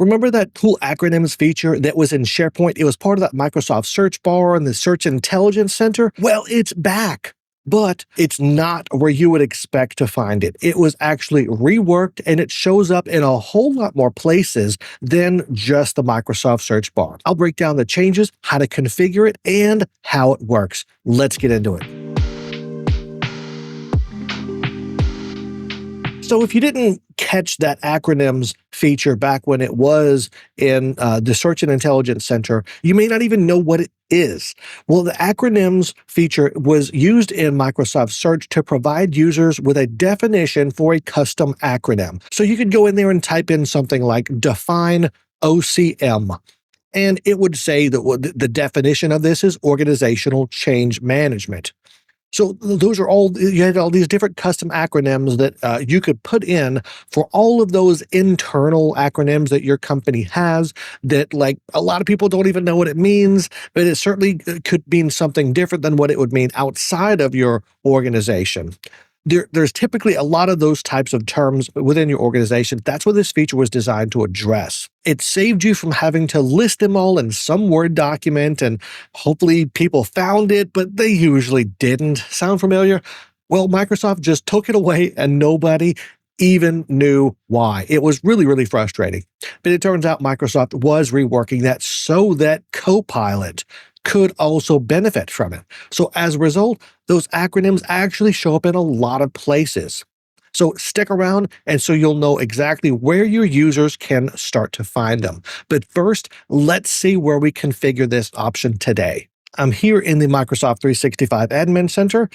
Remember that cool acronyms feature that was in SharePoint? It was part of that Microsoft search bar and the Search Intelligence Center. Well, it's back, but it's not where you would expect to find it. It was actually reworked and it shows up in a whole lot more places than just the Microsoft search bar. I'll break down the changes, how to configure it, and how it works. Let's get into it. So if you didn't catch that acronyms feature back when it was in the Search and Intelligence Center, you may not even know what it is. Well, the acronyms feature was used in Microsoft Search to provide users with a definition for a custom acronym. So you could go in there and type in something like define OCM. And it would say that the definition of this is organizational change management. So those are all, you had all these different custom acronyms that you could put in for all of those internal acronyms that your company has that, like, a lot of people don't even know what it means, but it certainly could mean something different than what it would mean outside of your organization. There's typically a lot of those types of terms within your organization. That's what this feature was designed to address. It saved you from having to list them all in some Word document, and hopefully people found it, but they usually didn't. Sound familiar? Well, Microsoft just took it away and nobody even knew why. It was really, really frustrating. But it turns out Microsoft was reworking that so that Copilot could also benefit from it. So as a result, those acronyms actually show up in a lot of places. So stick around, and so you'll know exactly where your users can start to find them. But first, let's see where we configure this option today. I'm here in the Microsoft 365 Admin Center.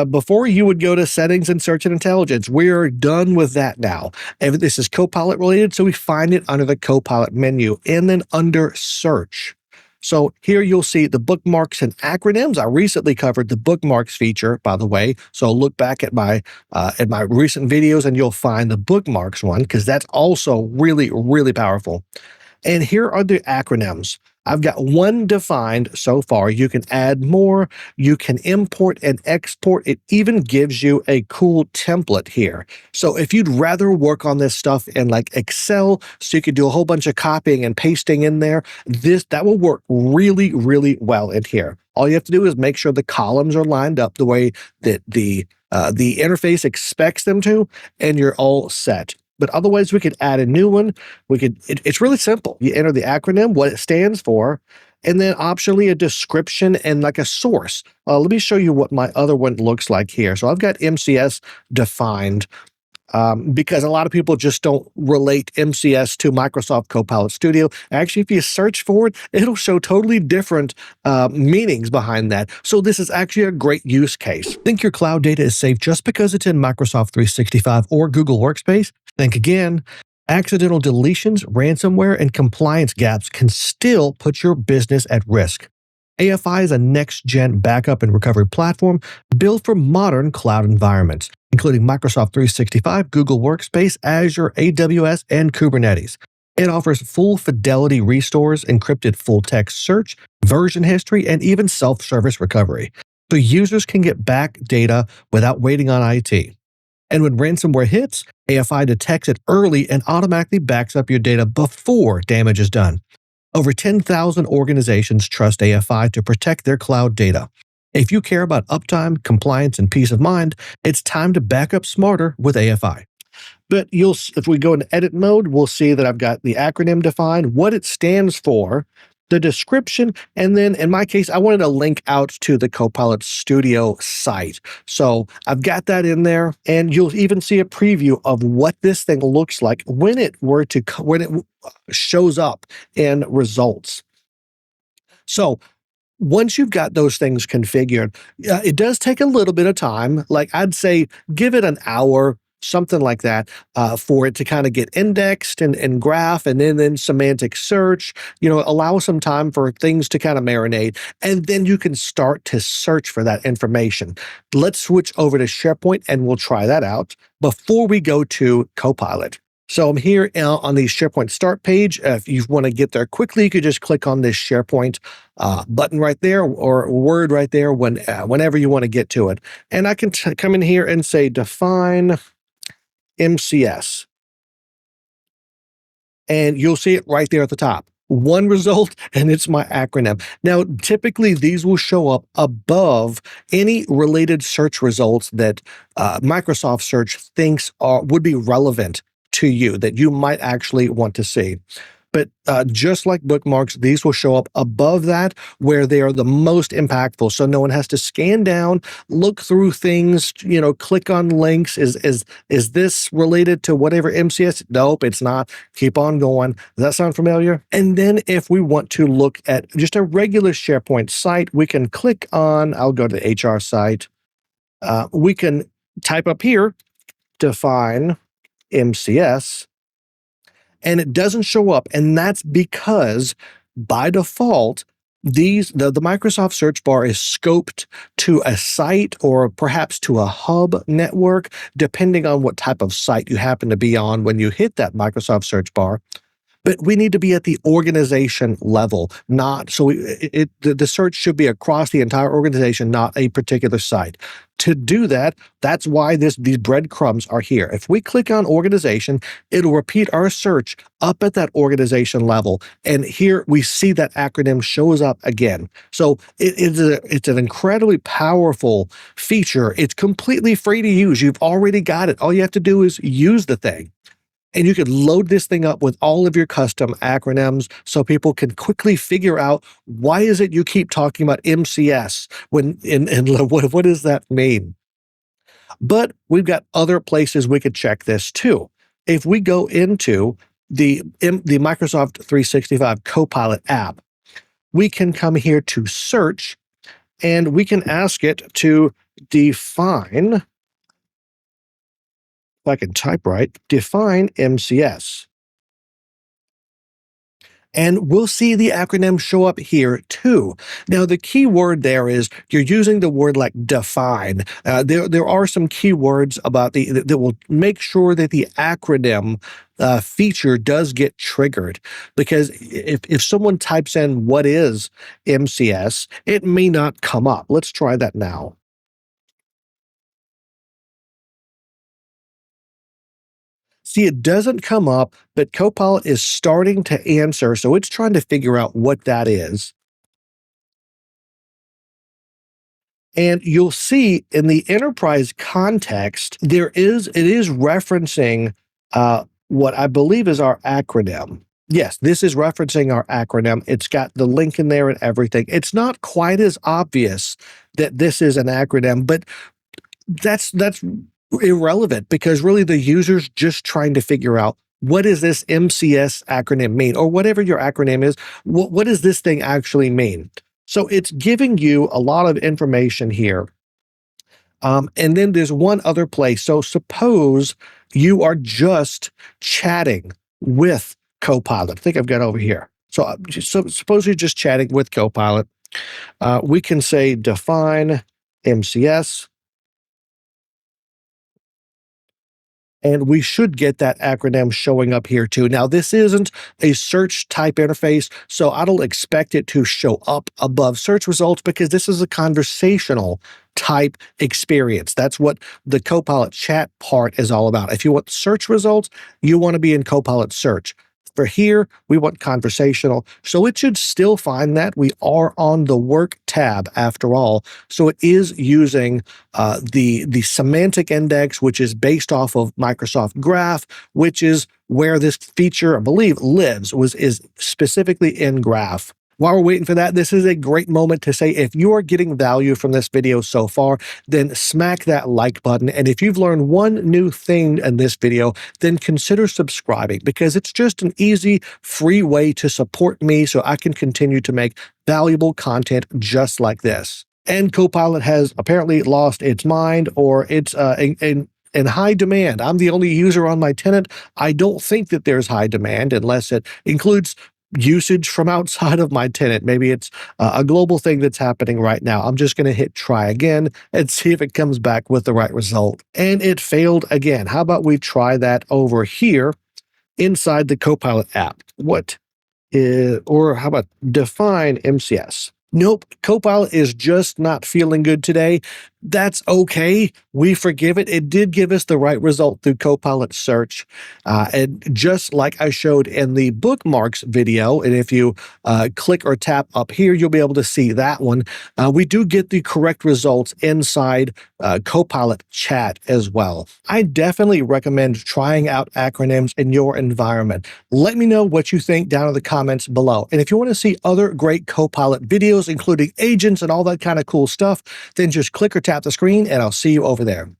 Before, you would go to Settings and Search and Intelligence. We're done with that now. And this is Copilot related, so we find it under the Copilot menu and then under Search. So here you'll see the bookmarks and acronyms. I recently covered the bookmarks feature, by the way. So look back at my recent videos and you'll find the bookmarks one, because that's also really, really powerful. And here are the acronyms. I've got one defined so far. You can add more, you can import and export. It even gives you a cool template here. So if you'd rather work on this stuff in like Excel, so you could do a whole bunch of copying and pasting in there, that will work really, really well in here. All you have to do is make sure the columns are lined up the way that the interface expects them to, and you're all set. But otherwise, we could add a new one. It's really simple. You enter the acronym, what it stands for, and then optionally a description and like a source. Let me show you what my other one looks like here. So I've got MCS defined because a lot of people just don't relate MCS to Microsoft Copilot Studio. Actually, if you search for it, it'll show totally different meanings behind that. So this is actually a great use case. Think your cloud data is safe just because it's in Microsoft 365 or Google Workspace? Think again. Accidental deletions, ransomware, and compliance gaps can still put your business at risk. AFI is a next-gen backup and recovery platform built for modern cloud environments, including Microsoft 365, Google Workspace, Azure, AWS, and Kubernetes. It offers full fidelity restores, encrypted full-text search, version history, and even self-service recovery, so users can get back data without waiting on IT. And when ransomware hits, AFI detects it early and automatically backs up your data before damage is done. Over 10,000 organizations trust AFI to protect their cloud data. If you care about uptime, compliance, and peace of mind, it's time to back up smarter with AFI. But if we go into edit mode, we'll see that I've got the acronym defined, what it stands for, the description, and then in my case, I wanted a link out to the Copilot Studio site. So I've got that in there, and you'll even see a preview of what this thing looks like when it shows up in results. So once you've got those things configured, it does take a little bit of time. Like, I'd say give it an hour, something like that, for it to kind of get indexed and graph, and then semantic search, allow some time for things to kind of marinate, and then you can start to search for that information. Let's switch over to SharePoint and we'll try that out before we go to Copilot. So I'm here on the SharePoint start page. If you want to get there quickly, you could just click on this SharePoint button right there, or word right there whenever you want to get to it. And I can come in here and say define MCS. and you'll see it right there at the top. One result, and it's my acronym. Now, typically, these will show up above any related search results that Microsoft Search thinks would be relevant to you, that you might actually want to see. But just like bookmarks, these will show up above that where they are the most impactful. So no one has to scan down, look through things, click on links. Is this related to whatever MCS? Nope, it's not. Keep on going. Does that sound familiar? And then if we want to look at just a regular SharePoint site, we can click on, I'll go to the HR site. We can type up here, define MCS, and it doesn't show up. And that's because by default, the Microsoft search bar is scoped to a site or perhaps to a hub network, depending on what type of site you happen to be on when you hit that Microsoft search bar. But we need to be at the organization level, not so the search should be across the entire organization, not a particular site. To do that, that's why these breadcrumbs are here. If we click on organization, it'll repeat our search up at that organization level. And here we see that acronym shows up again. So it's an incredibly powerful feature. It's completely free to use. You've already got it. All you have to do is use the thing. And you could load this thing up with all of your custom acronyms so people can quickly figure out why is it you keep talking about MCS and what does that mean? But we've got other places we could check this too. If we go into the Microsoft 365 Copilot app, we can come here to search and we can ask it to define, if I can type right, define MCS. And we'll see the acronym show up here too. Now, the key word there is you're using the word like define. There are some key words about that will make sure that the acronym feature does get triggered. Because if someone types in what is MCS, it may not come up. Let's try that now. See, it doesn't come up, but Copilot is starting to answer, so it's trying to figure out what that is. And you'll see in the enterprise context, it is referencing what I believe is our acronym. Yes, this is referencing our acronym. It's got the link in there and everything. It's not quite as obvious that this is an acronym, but that's irrelevant because really the user's just trying to figure out what does this MCS acronym mean, or whatever your acronym is, what does this thing actually mean? So it's giving you a lot of information here. And then there's one other place. So suppose you are just chatting with Copilot. I think I've got over here. So suppose you're just chatting with Copilot. We can say define MCS. And we should get that acronym showing up here too. Now, this isn't a search type interface, so I don't expect it to show up above search results because this is a conversational type experience. That's what the Copilot chat part is all about. If you want search results, you want to be in Copilot search. For here, we want conversational, so it should still find that. We are on the work tab after all, so it is using the semantic index, which is based off of Microsoft Graph, which is where this feature, I believe, lives, is specifically in Graph. While we're waiting for that, this is a great moment to say if you are getting value from this video so far, then smack that like button. And if you've learned one new thing in this video, then consider subscribing because it's just an easy, free way to support me so I can continue to make valuable content just like this. And Copilot has apparently lost its mind, or it's in high demand. I'm the only user on my tenant. I don't think that there's high demand unless it includes usage from outside of my tenant. Maybe it's a global thing that's happening right now. I'm just going to hit try again and see if it comes back with the right result. And it failed again. How about we try that over here inside the Copilot app? Or how about define MCS? Nope, Copilot is just not feeling good today. That's okay. We forgive it. It did give us the right result through Copilot search. And just like I showed in the bookmarks video, and if you click or tap up here, you'll be able to see that one. We do get the correct results inside Copilot chat as well. I definitely recommend trying out acronyms in your environment. Let me know what you think down in the comments below. And if you want to see other great Copilot videos, including agents and all that kind of cool stuff, then just click or tap the screen and I'll see you over there.